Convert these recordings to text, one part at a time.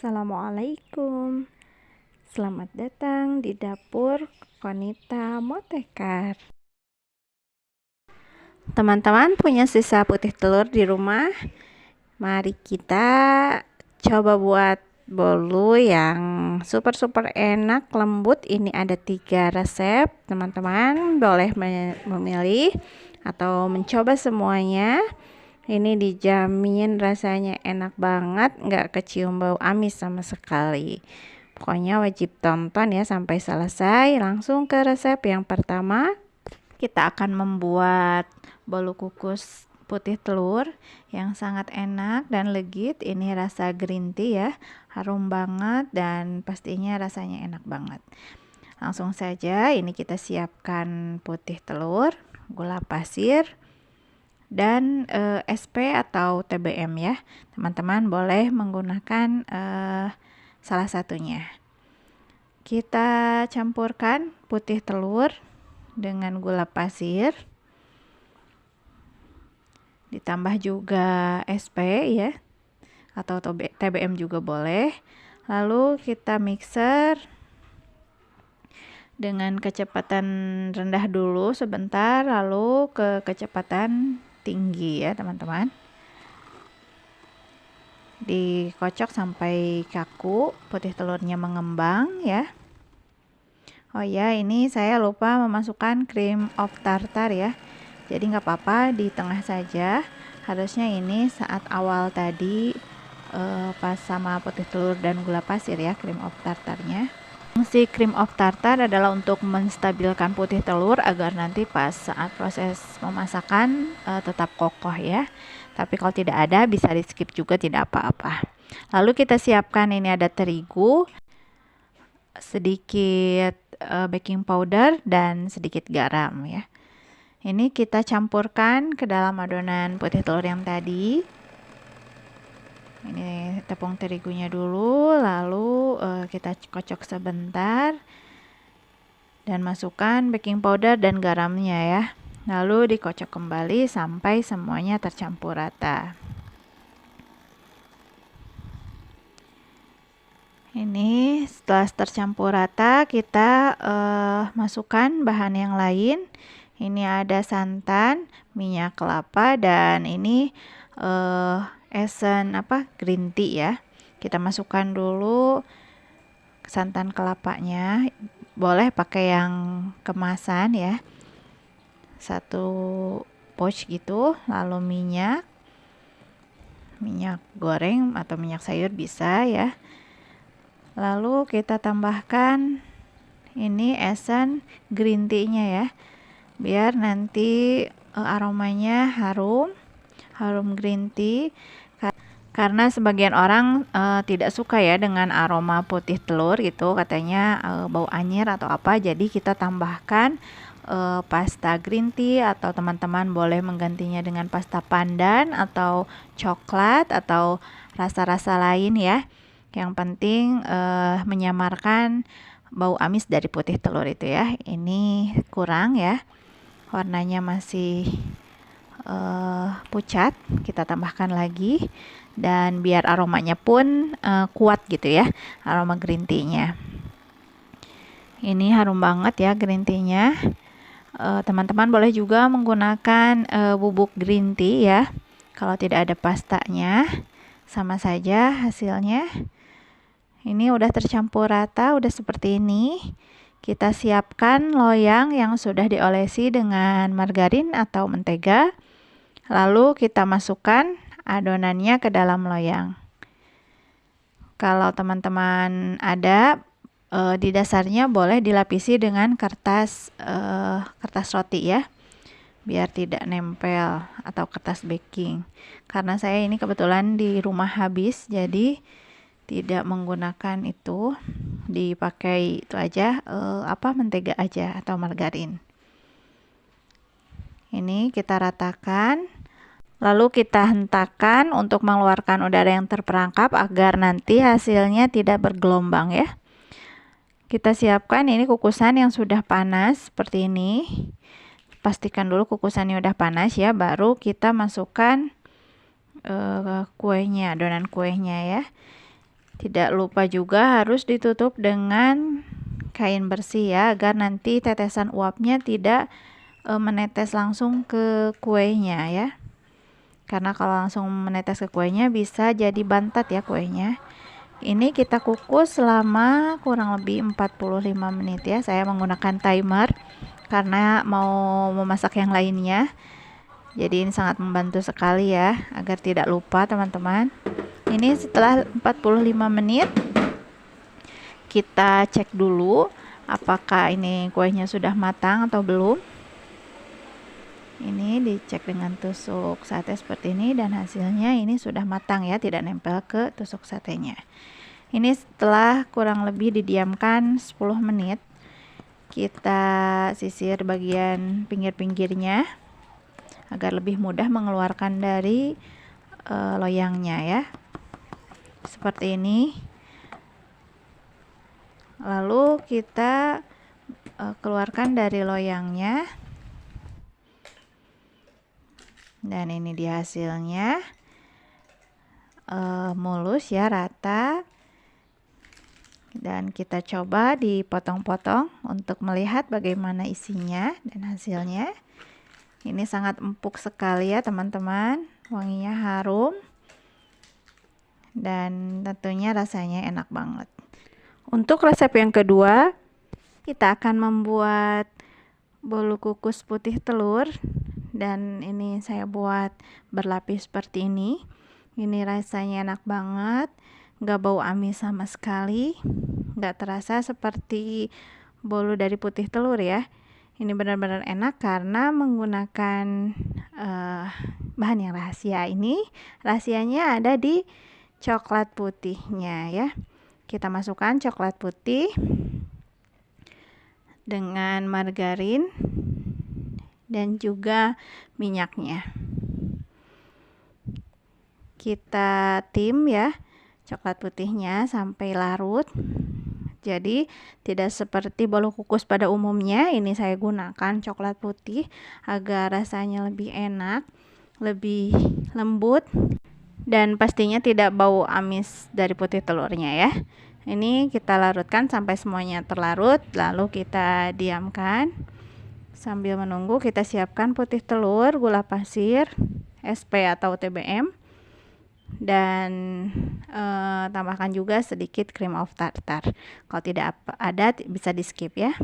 Assalamualaikum. Selamat datang di dapur Konita Motekar. Teman-teman punya sisa putih telur di rumah? Mari kita coba buat bolu yang super enak, lembut. Ini ada 3 resep. Teman-teman boleh memilih atau mencoba semuanya. Ini dijamin rasanya enak banget, nggak kecium bau amis sama sekali. Pokoknya wajib tonton ya sampai selesai. Langsung ke resep yang pertama. Kita akan membuat bolu kukus putih telur yang sangat enak dan legit. Ini rasa green tea ya, harum banget dan pastinya rasanya enak banget. Langsung saja, ini kita siapkan putih telur, gula pasir, dan SP atau TBM ya. Teman-teman boleh menggunakan salah satunya. Kita campurkan putih telur dengan gula pasir, ditambah juga SP ya, atau TBM juga boleh. Lalu kita mixer dengan kecepatan rendah dulu sebentar, lalu ke kecepatan tinggi ya teman-teman. Dikocok sampai kaku, putih telurnya mengembang ya. Oh ya, ini saya lupa memasukkan cream of tartar ya, jadi nggak apa-apa di tengah saja. Harusnya ini saat awal tadi pas sama putih telur dan gula pasir ya, cream of tartarnya. Fungsi cream of tartar adalah untuk menstabilkan putih telur agar nanti pas saat proses memasakan tetap kokoh ya. Tapi kalau tidak ada bisa di skip juga, tidak apa-apa. Lalu kita siapkan, ini ada terigu, sedikit baking powder dan sedikit garam ya. Ini kita campurkan ke dalam adonan putih telur yang tadi. Ini tepung terigunya dulu, lalu kita kocok sebentar dan masukkan baking powder dan garamnya ya. Lalu dikocok kembali sampai semuanya tercampur rata. Ini setelah tercampur rata, kita masukkan bahan yang lain. Ini ada santan, minyak kelapa, dan ini esen green tea ya. Kita masukkan dulu santan kelapanya, boleh pakai yang kemasan ya, 1 pouch gitu. Lalu minyak goreng atau minyak sayur bisa ya. Lalu kita tambahkan ini esen green tea nya ya, biar nanti aromanya harum green tea. Karena sebagian orang tidak suka ya dengan aroma putih telur gitu, katanya bau anyir atau apa. Jadi kita tambahkan pasta green tea, atau teman-teman boleh menggantinya dengan pasta pandan atau coklat atau rasa-rasa lain ya. Yang penting menyamarkan bau amis dari putih telur itu ya. Ini kurang ya, warnanya masih pucat, kita tambahkan lagi, dan biar aromanya pun kuat gitu ya, aroma green tea nya. Ini harum banget ya green tea nya. Teman-teman boleh juga menggunakan bubuk green tea ya, kalau tidak ada pastanya, sama saja hasilnya. Ini udah tercampur rata, udah seperti ini. Kita siapkan loyang yang sudah diolesi dengan margarin atau mentega. Lalu kita masukkan adonannya ke dalam loyang. Kalau teman-teman ada di dasarnya boleh dilapisi dengan kertas roti ya, biar tidak nempel, atau kertas baking. Karena saya ini kebetulan di rumah habis, jadi tidak menggunakan itu, dipakai itu aja mentega aja atau margarin. Ini kita ratakan, lalu kita hentakan untuk mengeluarkan udara yang terperangkap agar nanti hasilnya tidak bergelombang ya. Kita siapkan ini kukusan yang sudah panas seperti ini. Pastikan dulu kukusannya udah panas ya, baru kita masukkan kuenya, adonan kuenya ya. Tidak lupa juga harus ditutup dengan kain bersih ya, agar nanti tetesan uapnya tidak menetes langsung ke kuenya ya. Karena kalau langsung menetes ke kuenya bisa jadi bantat ya kuenya. Ini kita kukus selama kurang lebih 45 menit ya. Saya menggunakan timer karena mau memasak yang lainnya. Jadi ini sangat membantu sekali ya, agar tidak lupa teman-teman. Ini setelah 45 menit kita cek dulu apakah ini kuenya sudah matang atau belum. Ini dicek dengan tusuk sate seperti ini dan hasilnya ini sudah matang ya, tidak nempel ke tusuk satenya. Ini setelah kurang lebih didiamkan 10 menit, kita sisir bagian pinggir-pinggirnya agar lebih mudah mengeluarkan dari loyangnya ya, seperti ini. Lalu kita keluarkan dari loyangnya, dan ini dia hasilnya, mulus ya, rata. Dan kita coba dipotong-potong untuk melihat bagaimana isinya dan hasilnya. Ini sangat empuk sekali ya teman-teman, wanginya harum dan tentunya rasanya enak banget. Untuk resep yang kedua, kita akan membuat bolu kukus putih telur, dan ini saya buat berlapis seperti ini. Ini rasanya enak banget, nggak bau amis sama sekali, nggak terasa seperti bolu dari putih telur ya. Ini benar-benar enak karena menggunakan bahan yang rahasia. Ini rahasianya ada di coklat putihnya ya. Kita masukkan coklat putih dengan margarin dan juga minyaknya. Kita tim ya coklat putihnya sampai larut. Jadi tidak seperti bolu kukus pada umumnya, ini saya gunakan coklat putih agar rasanya lebih enak, lebih lembut, dan pastinya tidak bau amis dari putih telurnya ya. Ini kita larutkan sampai semuanya terlarut, lalu kita diamkan. Sambil menunggu kita siapkan putih telur, gula pasir, SP atau TBM, dan tambahkan juga sedikit cream of tartar. Kalau tidak ada bisa di skip ya.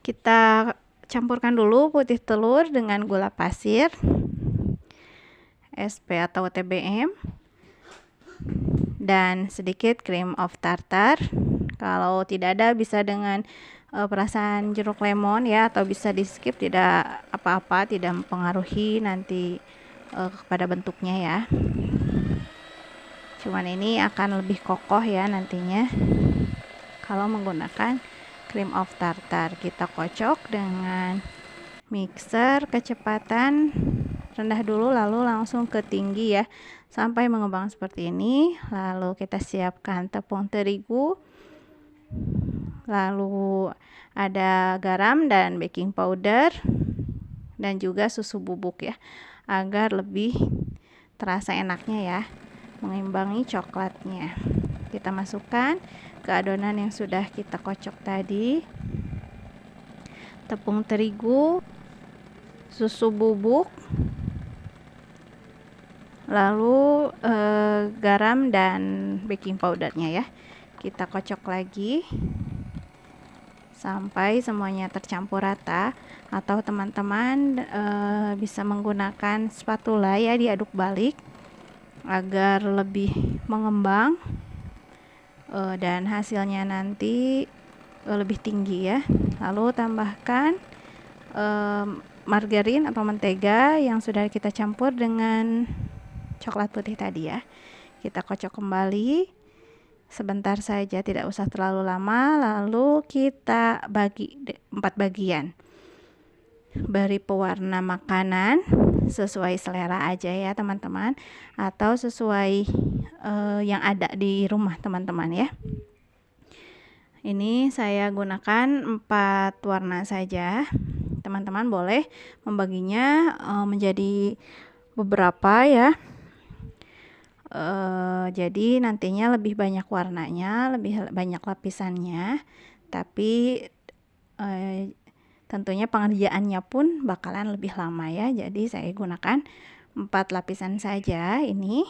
Kita campurkan dulu putih telur dengan gula pasir, SP atau TBM, dan sedikit cream of tartar. Kalau tidak ada bisa dengan perasan jeruk lemon ya, atau bisa di skip, tidak apa-apa, tidak mempengaruhi nanti kepada bentuknya ya. Cuman ini akan lebih kokoh ya nantinya kalau menggunakan cream of tartar. Kita kocok dengan mixer kecepatan rendah dulu, lalu langsung ke tinggi ya, sampai mengembang seperti ini. Lalu kita siapkan tepung terigu, lalu ada garam dan baking powder, dan juga susu bubuk ya, agar lebih terasa enaknya ya, mengimbangi coklatnya. Kita masukkan ke adonan yang sudah kita kocok tadi, tepung terigu, susu bubuk, lalu garam dan baking powdernya ya. Kita kocok lagi sampai semuanya tercampur rata, atau teman-teman bisa menggunakan spatula ya, diaduk balik agar lebih mengembang dan hasilnya nanti lebih tinggi ya. Lalu tambahkan margarin atau mentega yang sudah kita campur dengan coklat putih tadi ya. Kita kocok kembali sebentar saja, tidak usah terlalu lama. Lalu kita bagi 4 bagian, beri pewarna makanan sesuai selera aja ya teman-teman, atau sesuai yang ada di rumah teman-teman ya. Ini saya gunakan 4 warna saja. Teman-teman boleh membaginya menjadi beberapa ya, Jadi nantinya lebih banyak warnanya, lebih banyak lapisannya, tapi tentunya pengerjaannya pun bakalan lebih lama ya. Jadi saya gunakan 4 lapisan saja ini.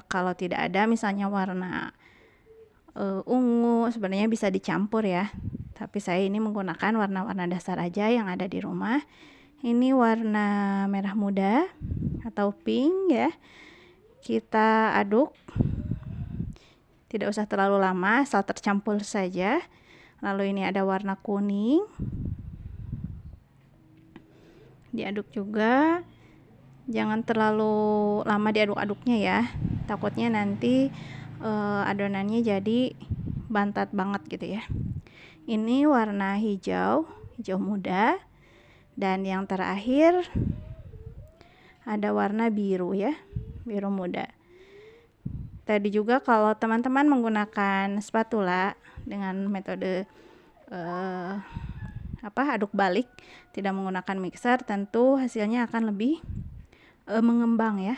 Kalau tidak ada misalnya warna ungu, sebenarnya bisa dicampur ya, tapi saya ini menggunakan warna-warna dasar aja yang ada di rumah. Ini warna merah muda atau pink ya, kita aduk, tidak usah terlalu lama, asal tercampur saja. Lalu ini ada warna kuning, diaduk juga, jangan terlalu lama diaduk-aduknya ya, takutnya nanti adonannya jadi bantat banget gitu ya. Ini warna hijau muda, dan yang terakhir ada warna biru ya, biru muda. Tadi juga kalau teman-teman menggunakan spatula dengan metode aduk balik, tidak menggunakan mixer, tentu hasilnya akan lebih mengembang ya.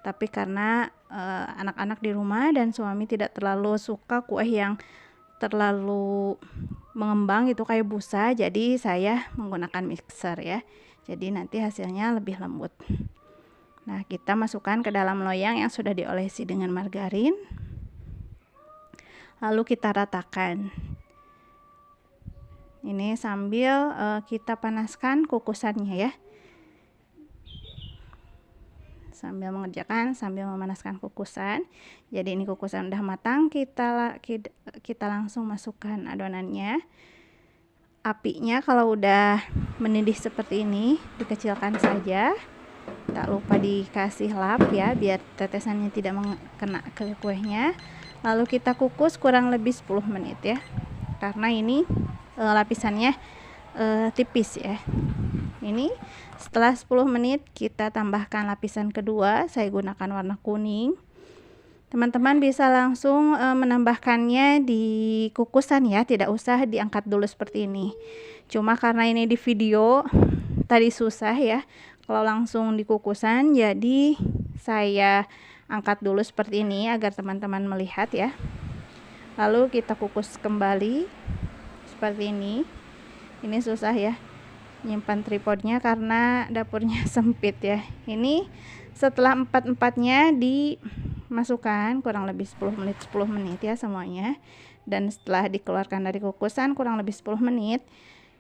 Tapi karena anak-anak di rumah dan suami tidak terlalu suka kue yang terlalu mengembang itu kayak busa, jadi saya menggunakan mixer ya. Jadi nanti hasilnya lebih lembut. Nah, kita masukkan ke dalam loyang yang sudah diolesi dengan margarin, lalu kita ratakan. Ini sambil kita panaskan kukusannya ya, sambil memanaskan kukusan. Jadi ini kukusan udah matang, kita langsung masukkan adonannya. Apinya kalau udah mendidih seperti ini dikecilkan saja, tak lupa dikasih lap ya biar tetesannya tidak kena ke kuenya. Lalu kita kukus kurang lebih 10 menit ya, karena ini lapisannya tipis ya. Ini setelah 10 menit kita tambahkan lapisan kedua, saya gunakan warna kuning. Teman-teman bisa langsung menambahkannya di kukusan ya, tidak usah diangkat dulu seperti ini. Cuma karena ini di video tadi susah ya kalau langsung di kukusan, jadi saya angkat dulu seperti ini agar teman-teman melihat ya. Lalu kita kukus kembali seperti ini. Ini susah ya nyimpan tripodnya karena dapurnya sempit ya. Ini setelah empatnya dimasukkan kurang lebih 10 menit ya semuanya, dan setelah dikeluarkan dari kukusan kurang lebih 10 menit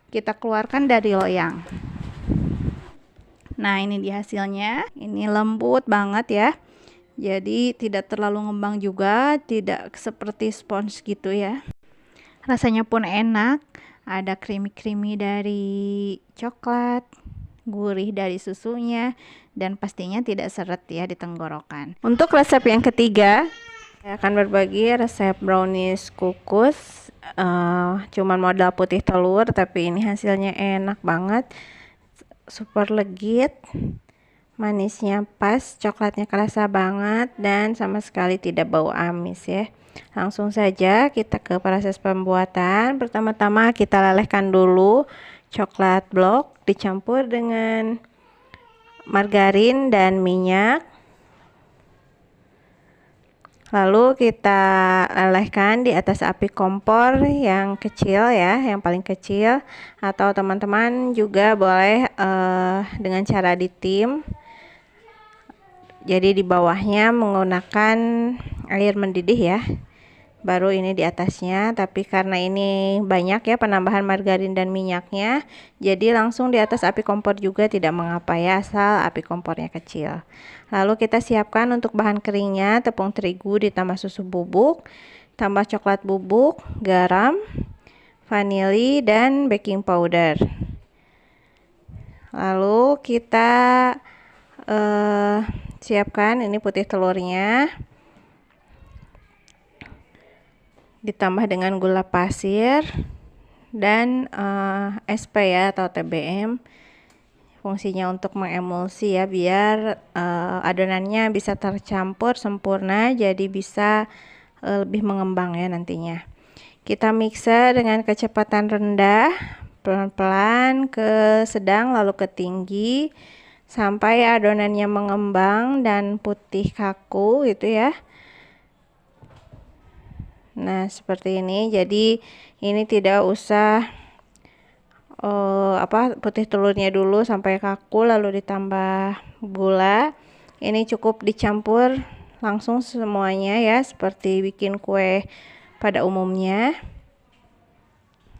kita keluarkan dari loyang. Nah, ini dia hasilnya. Ini lembut banget ya, jadi tidak terlalu ngembang juga, tidak seperti spons gitu ya. Rasanya pun enak, ada creamy dari coklat, gurih dari susunya, dan pastinya tidak seret ya di tenggorokan. Untuk resep yang ketiga, saya akan berbagi resep brownies kukus. Cuman modal putih telur, tapi ini hasilnya enak banget, super legit, manisnya pas, coklatnya kerasa banget, dan sama sekali tidak bau amis ya. Langsung saja kita ke proses pembuatan. Pertama-tama kita lelehkan dulu coklat blok dicampur dengan margarin dan minyak. Lalu kita lelehkan di atas api kompor yang kecil ya, yang paling kecil, atau teman-teman juga boleh dengan cara ditim. Jadi di bawahnya menggunakan air mendidih ya, baru ini di atasnya. Tapi karena ini banyak ya penambahan margarin dan minyaknya, jadi langsung di atas api kompor juga tidak mengapa ya, asal api kompornya kecil. Lalu kita siapkan untuk bahan keringnya, tepung terigu ditambah susu bubuk, tambah coklat bubuk, garam, vanili, dan baking powder. Lalu kita siapkan ini putih telurnya, ditambah dengan gula pasir dan SP ya atau TBM. Fungsinya untuk mengemulsi ya, biar adonannya bisa tercampur sempurna, jadi bisa lebih mengembang ya nantinya. Kita mixer dengan kecepatan rendah, pelan-pelan ke sedang lalu ke tinggi sampai adonannya mengembang dan putih kaku gitu ya. Nah, seperti ini. Jadi ini tidak usah putih telurnya dulu sampai kaku lalu ditambah gula. Ini cukup dicampur langsung semuanya ya, seperti bikin kue pada umumnya.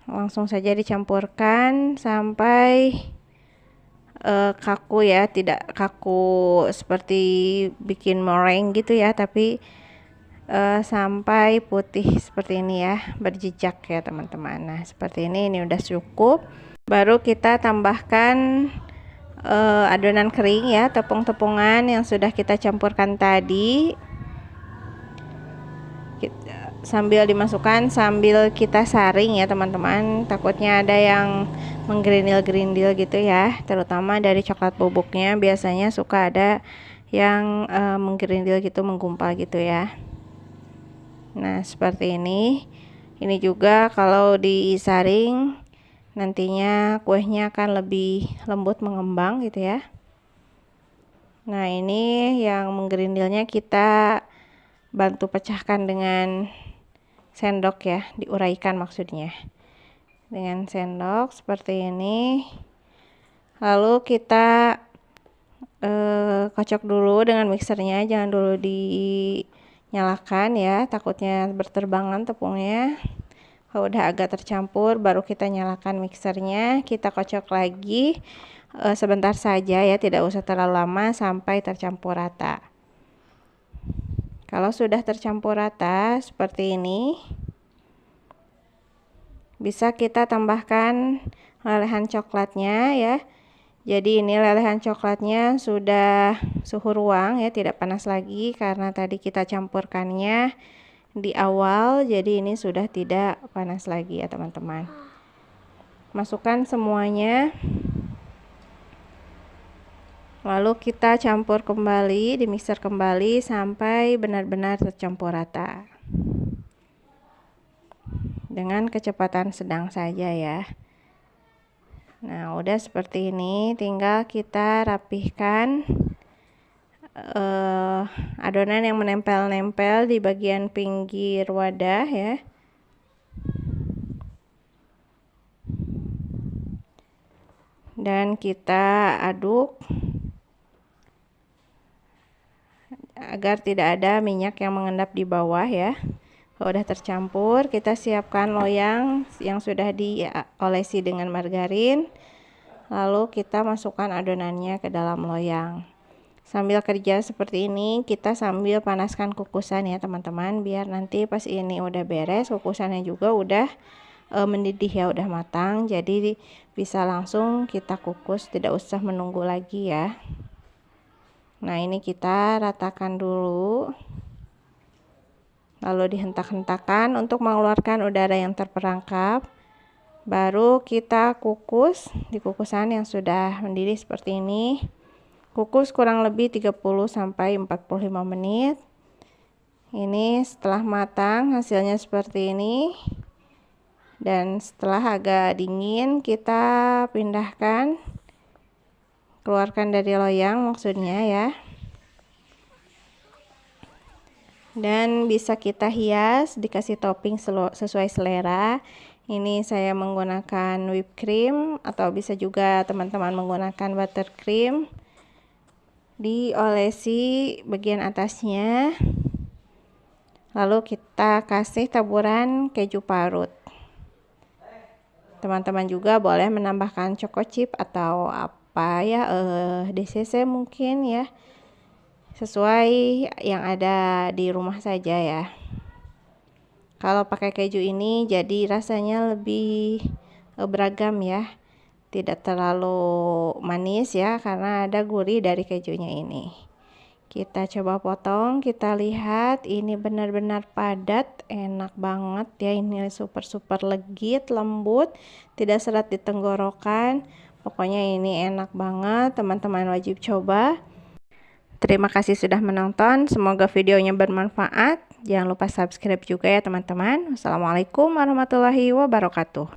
Langsung saja dicampurkan sampai kaku ya, tidak kaku seperti bikin meringue gitu ya, tapi sampai putih seperti ini ya, berjejak ya teman-teman. Nah, seperti ini udah cukup. Baru kita tambahkan adonan kering ya, tepung-tepungan yang sudah kita campurkan tadi. Sambil dimasukkan sambil kita saring ya teman-teman, takutnya ada yang menggerindil-gerindil gitu ya, terutama dari coklat bubuknya biasanya suka ada yang menggerindil gitu, menggumpal gitu ya. Nah, seperti ini juga kalau disaring nantinya kuenya akan lebih lembut, mengembang gitu ya. Nah, ini yang menggerindilnya kita bantu pecahkan dengan sendok ya, diuraikan maksudnya dengan sendok seperti ini. Lalu kita kocok dulu dengan mixernya, jangan dulu dinyalakan ya, takutnya berterbangan tepungnya. Kalau udah agak tercampur baru kita nyalakan mixernya, kita kocok lagi sebentar saja ya, tidak usah terlalu lama sampai tercampur rata. Kalau sudah tercampur rata seperti ini, bisa kita tambahkan lelehan coklatnya ya. Jadi ini lelehan coklatnya sudah suhu ruang ya, tidak panas lagi karena tadi kita campurkannya di awal, jadi ini sudah tidak panas lagi ya teman-teman. Masukkan semuanya, lalu kita campur kembali, di mixer kembali sampai benar-benar tercampur rata dengan kecepatan sedang saja ya. Nah, udah seperti ini, tinggal kita rapihkan adonan yang menempel-nempel di bagian pinggir wadah ya. Dan kita aduk agar tidak ada minyak yang mengendap di bawah ya. Kalau udah tercampur, kita siapkan loyang yang sudah diolesi dengan margarin. Lalu kita masukkan adonannya ke dalam loyang. Sambil kerja seperti ini, kita sambil panaskan kukusan ya teman-teman, biar nanti pas ini udah beres, kukusannya juga udah mendidih ya, udah matang. Jadi bisa langsung kita kukus, tidak usah menunggu lagi ya. Nah, ini kita ratakan dulu. Lalu dihentak-hentakan untuk mengeluarkan udara yang terperangkap. Baru kita kukus di kukusan yang sudah mendidih seperti ini. Kukus kurang lebih 30-45 menit. Ini setelah matang hasilnya seperti ini. Dan setelah agak dingin kita pindahkan, keluarkan dari loyang maksudnya ya. Dan bisa kita hias, dikasih topping sesuai selera. Ini saya menggunakan whipped cream atau bisa juga teman-teman menggunakan buttercream. Diolesi bagian atasnya. Lalu kita kasih taburan keju parut. Teman-teman juga boleh menambahkan choco chip atau apa ya, DCC mungkin ya, sesuai yang ada di rumah saja ya. Kalau pakai keju ini jadi rasanya lebih beragam ya, tidak terlalu manis ya, karena ada gurih dari kejunya ini. Kita coba potong, kita lihat ini benar-benar padat, enak banget ya. Ini super legit, lembut, tidak seret di tenggorokan. Pokoknya ini enak banget, teman-teman wajib coba. Terima kasih sudah menonton, semoga videonya bermanfaat. Jangan lupa subscribe juga ya teman-teman. Wassalamualaikum warahmatullahi wabarakatuh.